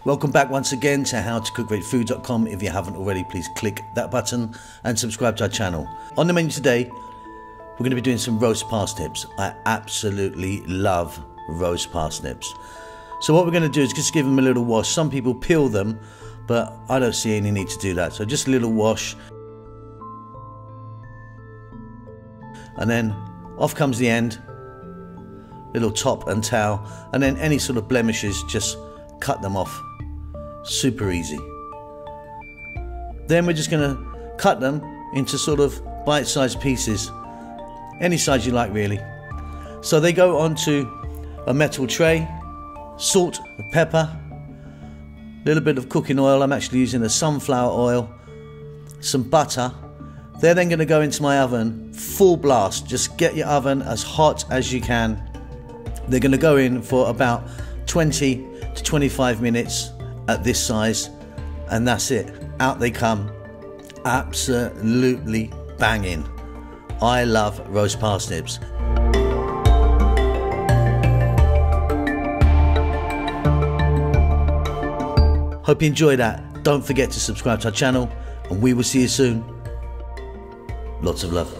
Welcome back once again to howtocookgreatfood.com. If you haven't already, please click that button and subscribe to our channel. On the menu today, we're going to be doing some roast parsnips. I absolutely love roast parsnips. So what we're going to do is just give them a little wash. Some people peel them, but I don't see any need to do that. So just a little wash. And then off comes the end, little top and tail, and then any sort of blemishes, just cut them off. Super easy. Then we're just going to cut them into sort of bite-sized pieces, any size you like really. So they go onto a metal tray, salt, pepper, a little bit of cooking oil. I'm actually using the sunflower oil, some butter. They're then going to go into my oven, full blast. Just get your oven as hot as you can. They're going to go in for about 20 to 25 minutes at this size, and that's it. Out they come. Absolutely banging. I love roast parsnips. Hope you enjoyed that. Don't forget to subscribe to our channel, and we will see you soon. Lots of love.